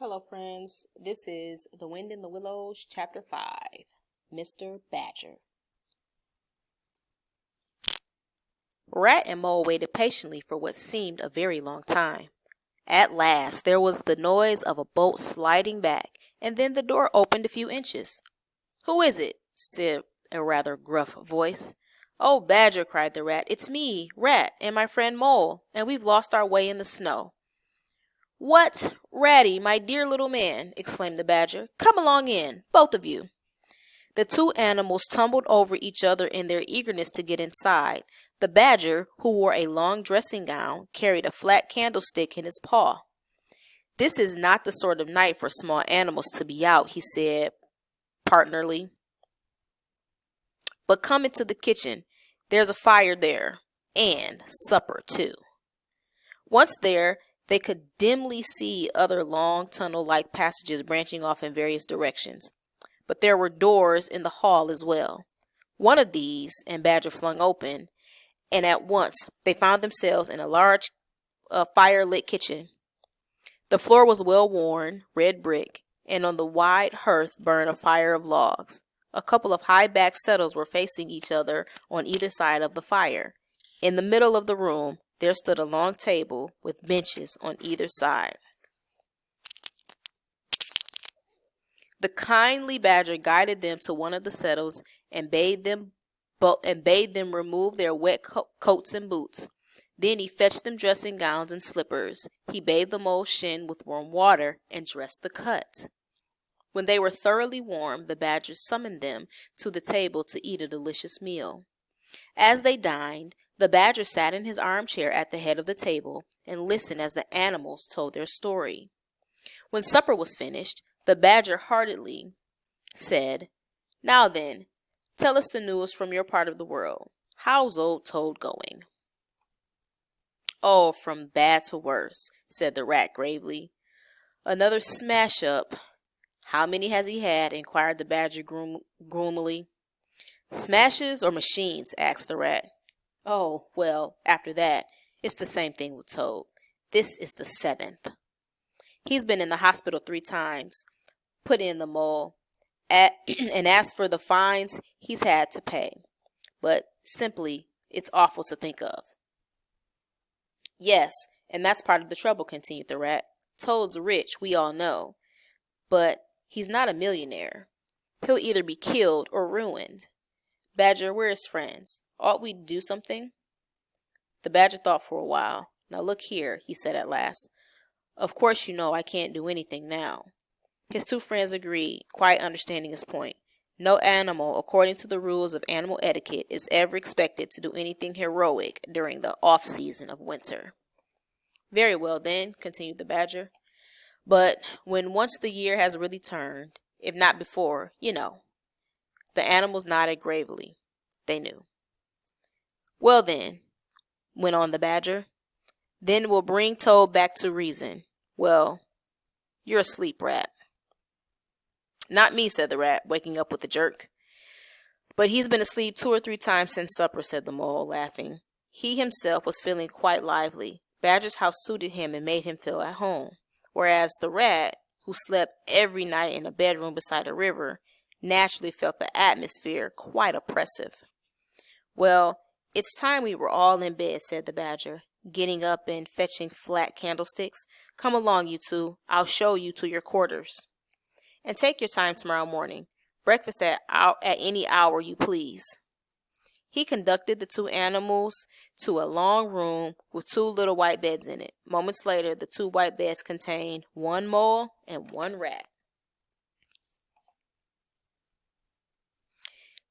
Hello, friends. This is The Wind in the Willows, Chapter 5, Mr. Badger. Rat and Mole waited patiently for what seemed a very long time. At last, there was the noise of a boat sliding back, and then the door opened a few inches. "Who is it?" said a rather gruff voice. "Oh, Badger," cried the rat. "It's me, Rat, and my friend Mole, and we've lost our way in the snow." "What, Ratty, my dear little man!" exclaimed the badger. "Come along in, both of you." The two animals tumbled over each other in their eagerness to get inside. The badger, who wore a long dressing gown, carried a flat candlestick in his paw. "This is not the sort of night for small animals to be out," he said partnerly. "But come into the kitchen. There's a fire there, and supper, too." Once there, they could dimly see other long tunnel-like passages branching off in various directions. But there were doors in the hall as well. One of these and Badger flung open, and at once they found themselves in a large fire-lit kitchen. The floor was well-worn, red brick, and on the wide hearth burned a fire of logs. A couple of high-backed settles were facing each other on either side of the fire. In the middle of the room, there stood a long table with benches on either side. The kindly badger guided them to one of the settles and bade them remove their wet coats and boots. Then he fetched them dressing gowns and slippers. He bathed the mole's shin with warm water and dressed the cut. When they were thoroughly warm, the badger summoned them to the table to eat a delicious meal. As they dined, the badger sat in his armchair at the head of the table and listened as the animals told their story. When supper was finished, the badger heartily said, "Now then, tell us the news from your part of the world. How's old Toad going?" "Oh, from bad to worse," said the rat gravely. "Another smash-up." "How many has he had?" inquired the badger gloomily. "Smashes or machines?" asked the rat. "Oh, well, after that, it's the same thing with Toad. This is the 7th. He's been in the hospital 3 times, put in the mole, and as for the fines he's had to pay. But simply, it's awful to think of." "Yes, and that's part of the trouble," continued the rat. "Toad's rich, we all know, but he's not a millionaire. He'll either be killed or ruined. Badger, we're his friends. Ought we do something?" The badger thought for a while. "Now look here," he said at last. "Of course you know I can't do anything now." His two friends agreed, quite understanding his point. No animal, according to the rules of animal etiquette, is ever expected to do anything heroic during the off-season of winter. "Very well, then," continued the badger. "But when once the year has really turned, if not before, you know." The animals nodded gravely. They knew. "Well, then," went on the badger, "then we'll bring Toad back to reason. Well, you're asleep, Rat." "Not me," said the rat, waking up with a jerk. "But he's been asleep 2 or 3 times since supper," said the mole, laughing. He himself was feeling quite lively. Badger's house suited him and made him feel at home, whereas the rat, who slept every night in a bedroom beside a river, naturally felt the atmosphere quite oppressive. "Well, it's time we were all in bed," said the badger, getting up and fetching flat candlesticks. "Come along, you two. I'll show you to your quarters. And take your time tomorrow morning. Breakfast at any hour you please." He conducted the 2 animals to a long room with 2 little white beds in it. Moments later, the 2 white beds contained 1 mole and 1 rat.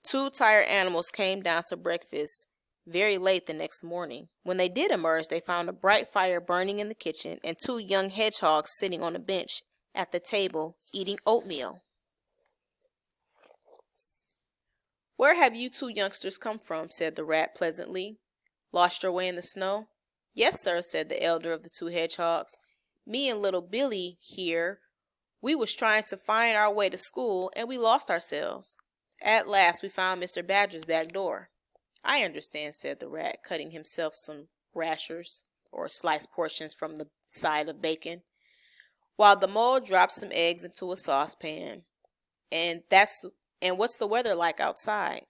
2 tired animals came down to breakfast very late the next morning. When they did emerge, they found a bright fire burning in the kitchen and 2 young hedgehogs sitting on a bench at the table eating oatmeal. "Where have you 2 youngsters come from?" said the rat pleasantly. "Lost your way in the snow?" "Yes, sir," said the elder of the 2 hedgehogs. "Me and little Billy here, we was trying to find our way to school, and we lost ourselves. At last we found Mr. Badger's back door." "I understand," said the rat, cutting himself some rashers, or sliced portions from the side of bacon. while the mole dropped some eggs into a saucepan. And what's the weather like outside?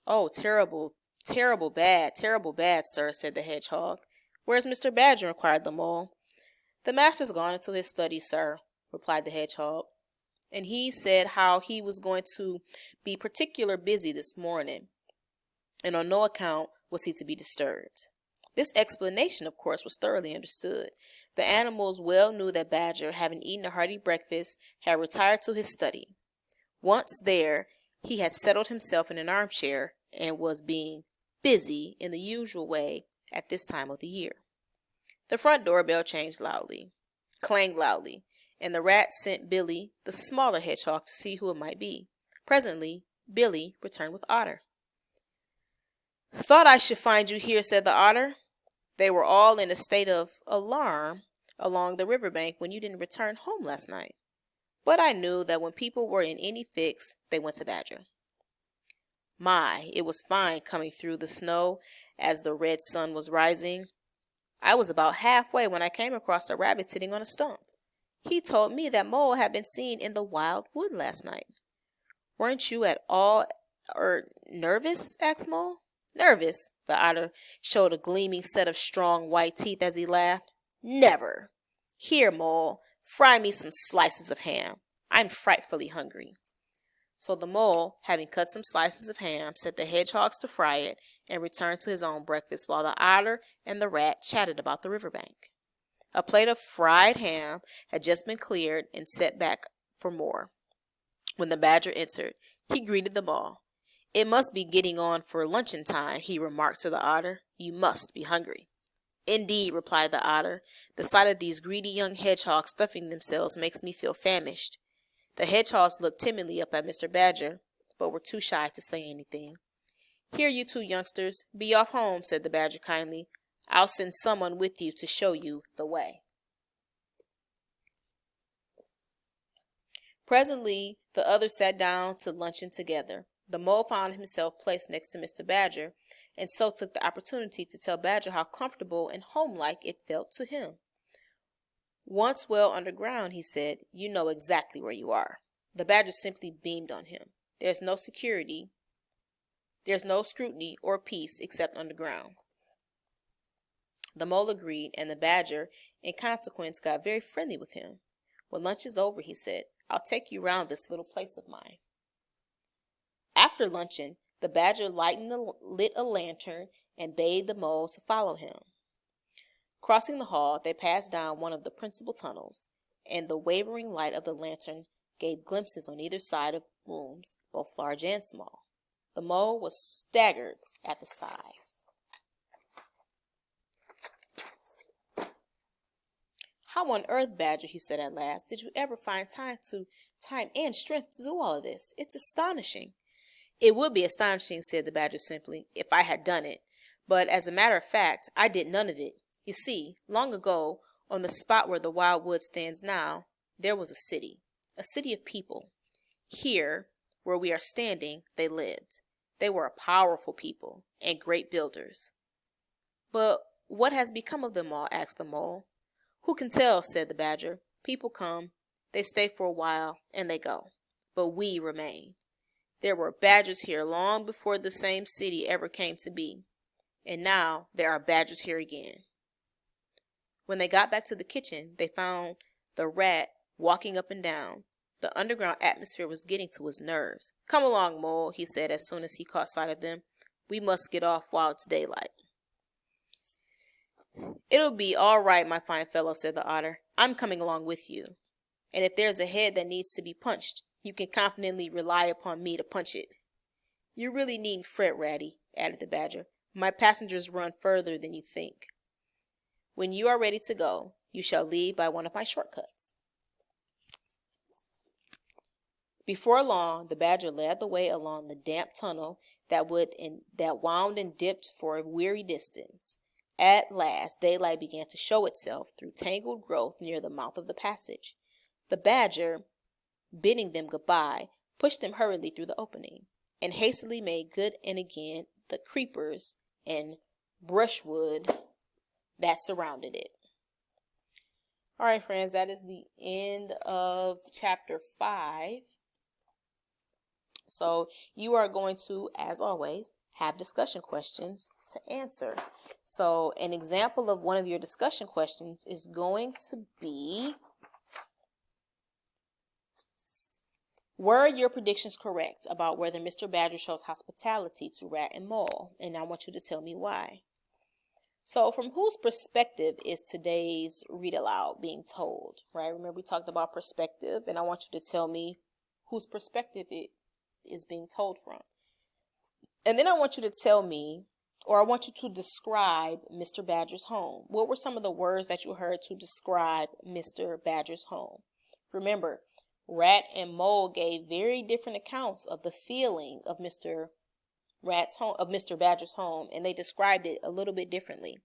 Oh, terrible, terrible bad, sir, said the hedgehog. Where's Mr. Badger? Inquired the mole. The master's gone into his study, sir, replied the hedgehog. And he said how he was going to be particular busy this morning, and on no account was he to be disturbed. This explanation, of course, was thoroughly understood. The animals well knew that Badger, having eaten a hearty breakfast, had retired to his study. Once there, he had settled himself in an armchair and was being busy in the usual way at this time of the year. The front doorbell clanged loudly, and the rat sent Billy, the smaller hedgehog, to see who it might be. Presently, Billy returned with Otter. Thought I should find you here, said the Otter. They were all in a state of alarm along the riverbank when you didn't return home last night. But I knew that when people were in any fix, they went to Badger. My, it was fine coming through the snow as the red sun was rising. I was about halfway when I came across a rabbit sitting on a stump. He told me that Mole had been seen in the wild wood last night. Weren't you at all nervous? Asked Mole. Nervous? The Otter showed a gleaming set of strong white teeth as he laughed. Never. Here, Mole, fry me some slices of ham. I'm frightfully hungry. So the Mole, having cut some slices of ham, set the hedgehogs to fry it and returned to his own breakfast while the Otter and the rat chatted about the riverbank. A plate of fried ham had just been cleared and set back for more. When the Badger entered, he greeted them all. It must be getting on for luncheon time, he remarked to the Otter. You must be hungry. Indeed, replied the Otter. The sight of these greedy young hedgehogs stuffing themselves makes me feel famished. The hedgehogs looked timidly up at Mr. Badger, but were too shy to say anything. Here, you two youngsters, be off home, said the Badger kindly. I'll send someone with you to show you the way. Presently, the others sat down to luncheon together. The Mole found himself placed next to Mr. Badger, and so took the opportunity to tell Badger how comfortable and homelike it felt to him. Once well underground, he said, you know exactly where you are. The Badger simply beamed on him. There's no scrutiny or peace except underground. The Mole agreed, and the Badger, in consequence, got very friendly with him. When lunch is over, he said, I'll take you round this little place of mine. After luncheon, the Badger lit a lantern and bade the Mole to follow him. Crossing the hall, they passed down one of the principal tunnels, and the wavering light of the lantern gave glimpses on either side of rooms, both large and small. The Mole was staggered at the size. How on earth, Badger, he said at last, did you ever find time and strength to do all of this? It's astonishing. It would be astonishing, said the Badger simply, if I had done it. But as a matter of fact, I did none of it. You see, long ago, on the spot where the wild wood stands now, there was a city of people. Here, where we are standing, they lived. They were a powerful people and great builders. But what has become of them all? Asked the Mole. Who can tell, said the Badger. People come, they stay for a while, and they go. But we remain. There were badgers here long before the same city ever came to be. And now there are badgers here again. When they got back to the kitchen, they found the rat walking up and down. The underground atmosphere was getting to his nerves. Come along, Mole, he said as soon as he caught sight of them. We must get off while it's daylight. It'll be all right, my fine fellow, said the Otter. I'm coming along with you. And if there's a head that needs to be punched, you can confidently rely upon me to punch it. You really needn't fret, Ratty, added the Badger. My passengers run further than you think. When you are ready to go, you shall leave by one of my shortcuts. Before long, the Badger led the way along the damp tunnel that wound and dipped for a weary distance. At last, daylight began to show itself through tangled growth near the mouth of the passage. The Badger, bidding them goodbye, pushed them hurriedly through the opening, and hastily made good and again the creepers and brushwood that surrounded it. All right, friends, that is the end of chapter 5. So you are going to, as always, have discussion questions to answer. So an example of one of your discussion questions is going to be, were your predictions correct about whether Mr. Badger shows hospitality to Rat and Mole? And I want you to tell me why. So from whose perspective is today's read aloud being told, right? Remember we talked about perspective, and I want you to tell me whose perspective it is being told from. And then I want you to tell me, or I want you to describe Mr. Badger's home. What were some of the words that you heard to describe Mr. Badger's home? Remember, Rat and Mole gave very different accounts of the feeling of Mr. Badger's home, and they described it a little bit differently.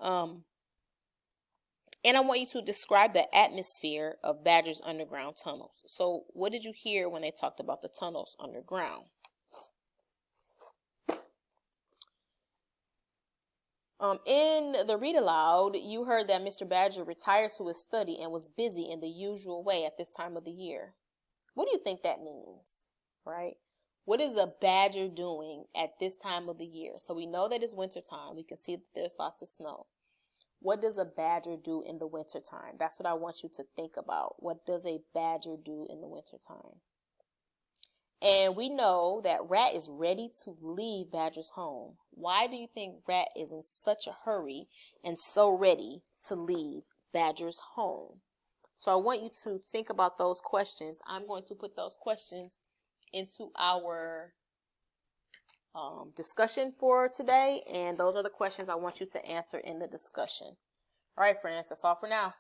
And I want you to describe the atmosphere of Badger's underground tunnels. So what did you hear when they talked about the tunnels underground? In the read aloud, you heard that Mr. Badger retired to his study and was busy in the usual way at this time of the year. What do you think that means, right? What is a badger doing at this time of the year? So we know that it's winter time. We can see that there's lots of snow. What does a badger do in the winter time? That's what I want you to think about. What does a badger do in the winter time? And we know that Rat is ready to leave Badger's home. Why do you think Rat is in such a hurry and so ready to leave Badger's home? So I want you to think about those questions. I'm going to put those questions into our discussion for today. And those are the questions I want you to answer in the discussion. All right, friends, that's all for now.